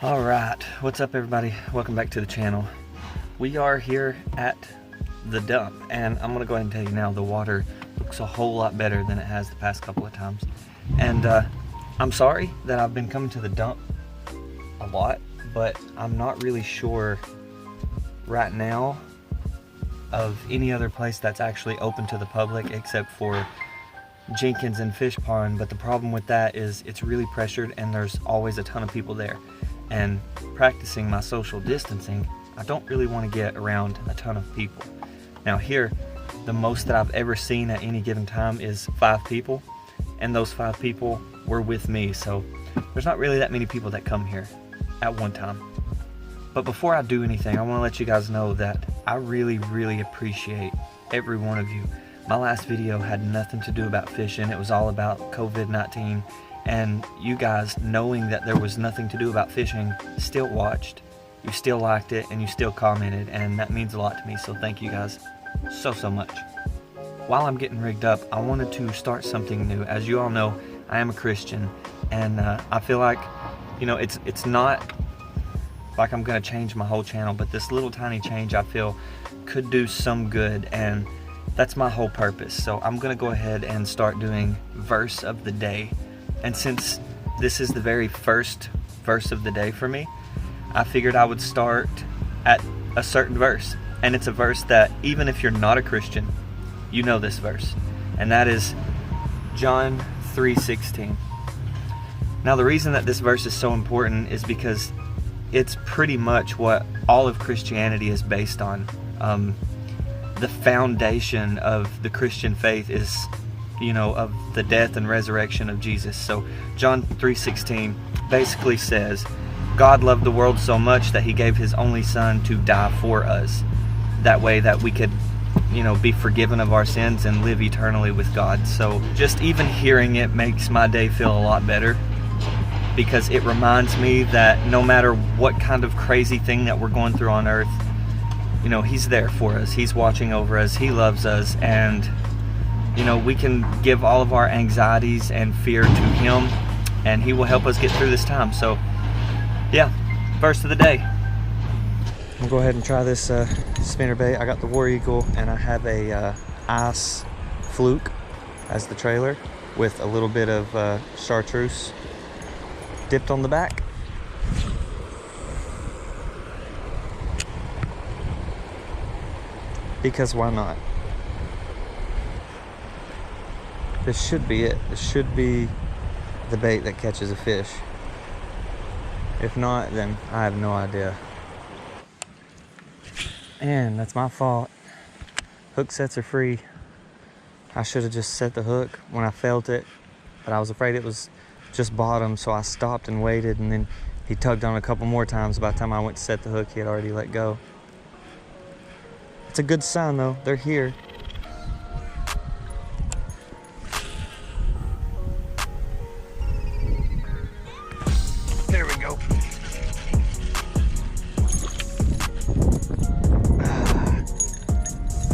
All right, what's up everybody? Welcome back to the channel. We are here at the dump, and I'm gonna go ahead and tell you now, the water looks a whole lot better than it has the past couple of times. And I'm sorry that I've been coming to the dump a lot, but I'm not really sure right now of any other place that's actually open to the public except for Jenkins and Fish Pond. But the problem with that is it's really pressured and there's always a ton of people there. And practicing my social distancing, I don't really want to get around a ton of people. Now here, the most that I've ever seen at any given time is 5 people, and those 5 people were with me, so there's not really that many people that come here at one time. But before I do anything, I want to let you guys know that I really appreciate every one of you. My last video had nothing to do about fishing. It was all about COVID-19. And you guys, knowing that there was nothing to do about fishing, still watched, you still liked it, and you still commented, and that means a lot to me, so thank you guys so much. While I'm getting rigged up, I wanted to start something new. As you all know, I am a Christian, and I feel like, you know, it's not like I'm gonna change my whole channel, but this little tiny change I feel could do some good, and that's my whole purpose. So I'm gonna go ahead and start doing verse of the day. And since this is the very first verse of the day for me, I figured I would start at a certain verse. And it's a verse that even if you're not a Christian, you know this verse. And that is John 3:16. Now the reason that this verse is so important is because it's pretty much what all of Christianity is based on. The foundation of the Christian faith is, you know, of the death and resurrection of Jesus. So John 3:16 basically says, God loved the world so much that he gave his only son to die for us. That way that we could, you know, be forgiven of our sins and live eternally with God. So just even hearing it makes my day feel a lot better, because it reminds me that no matter what kind of crazy thing that we're going through on earth, you know, he's there for us. He's watching over us. He loves us. And you know, we can give all of our anxieties and fear to him, and he will help us get through this time. So yeah, verse of the day. I'm gonna go ahead and try this spinnerbait. I got the War Eagle, and I have a ice fluke as the trailer with a little bit of chartreuse dipped on the back. Because why not? This should be it. This should be the bait that catches a fish. If not, then I have no idea. And that's my fault. Hook sets are free. I should have just set the hook when I felt it, but I was afraid it was just bottom, so I stopped and waited, and then he tugged on a couple more times. By the time I went to set the hook, he had already let go. It's a good sign though, they're here. There we go.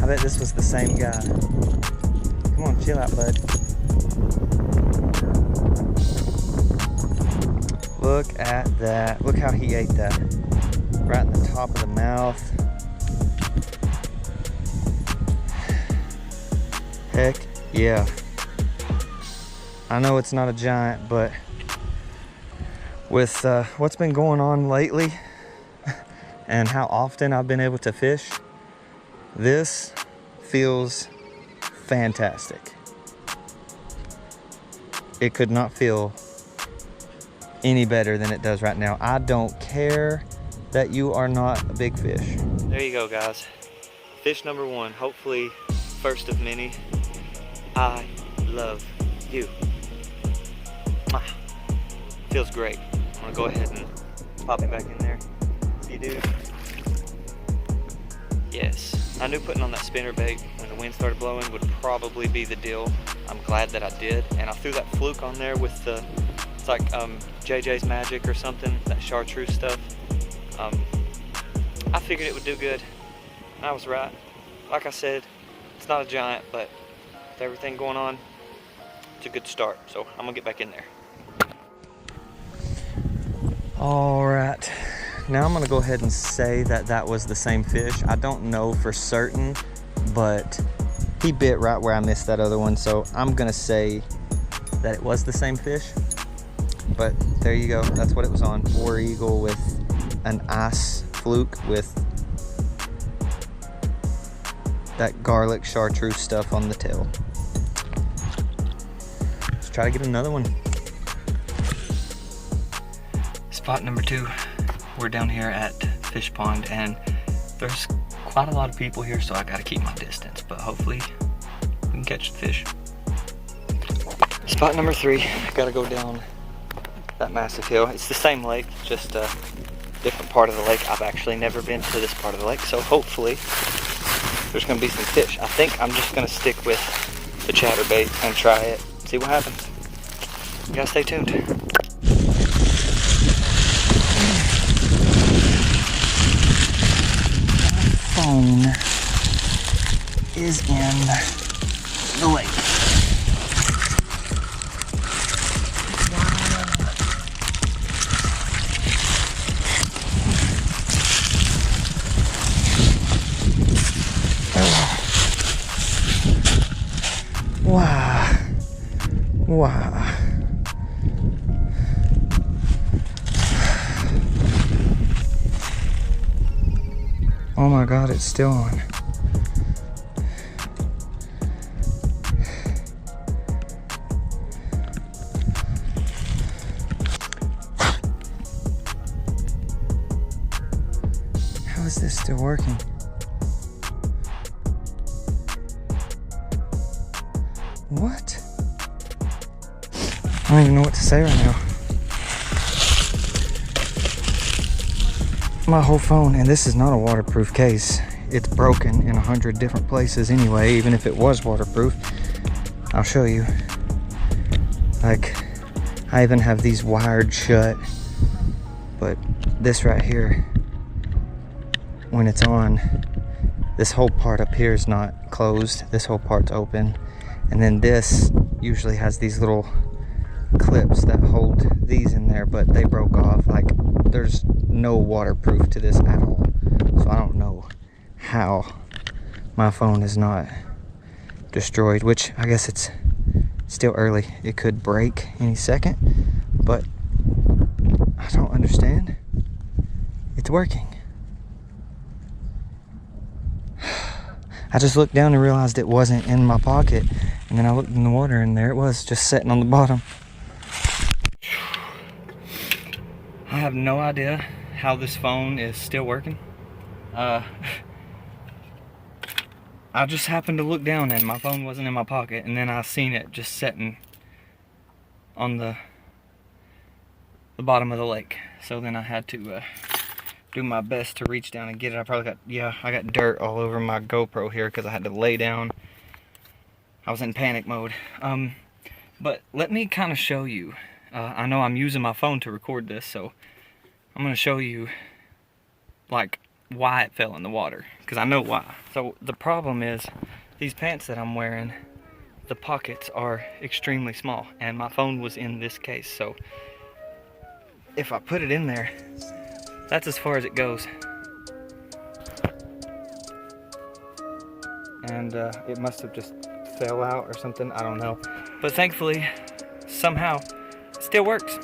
I bet this was the same guy. Come on, chill out, bud. Look at that. Look how he ate that. Right in the top of the mouth. Heck yeah. I know it's not a giant, but with what's been going on lately and how often I've been able to fish, this feels fantastic. It could not feel any better than it does right now. I don't care that you are not a big fish. There you go, guys. Fish number 1, hopefully first of many. I love you. Feels great. I'm gonna go ahead and pop it back in there. See, dude? Yes. I knew putting on that spinnerbait when the wind started blowing would probably be the deal. I'm glad that I did. And I threw that fluke on there with the, it's like JJ's Magic or something, that chartreuse stuff. I figured it would do good. I was right. Like I said, it's not a giant, but with everything going on, it's a good start. So I'm gonna get back in there. All right, now I'm gonna go ahead and say that that was the same fish. I don't know for certain, but he bit right where I missed that other one, so I'm gonna say that it was the same fish. But there you go, that's what it was on. War Eagle with an ice fluke with that garlic chartreuse stuff on the tail. Let's try to get another one. Spot number 2, we're down here at Fish Pond, and there's quite a lot of people here, so I gotta keep my distance, but hopefully we can catch the fish. Spot number 3, gotta go down that massive hill. It's the same lake, just a different part of the lake. I've actually never been to this part of the lake, so hopefully there's gonna be some fish. I think I'm just gonna stick with the chatterbait and try it, see what happens. You gotta stay tuned. Phone is in the lake. Wow. Wow. Oh my God, it's still on. How is this still working? What? I don't even know what to say right now. My whole phone, and this is not a waterproof case. It's broken in 100 different places anyway, even if it was waterproof. I'll show you. Like, I even have these wired shut, but this right here, when it's on, this whole part up here is not closed. This whole part's open. And then this usually has these little clips that hold these in there, but they broke off. Like, there's no waterproof to this at all. So I don't know how my phone is not destroyed, which I guess it's still early. It could break any second, but I don't understand. It's working. I just looked down and realized it wasn't in my pocket, and then I looked in the water and there it was, just sitting on the bottom. I have no idea how this phone is still working. I just happened to look down and my phone wasn't in my pocket, and then I seen it just sitting on the bottom of the lake. So then I had to do my best to reach down and get it. I probably got, I got dirt all over my GoPro here because I had to lay down. I was in panic mode. But let me kind of show you. I know I'm using my phone to record this, so I'm going to show you like why it fell in the water, because I know why. So the problem is these pants that I'm wearing, the pockets are extremely small, and my phone was in this case. So if I put it in there, that's as far as it goes. And it must have just fell out or something, I don't know. But thankfully, somehow, it still works.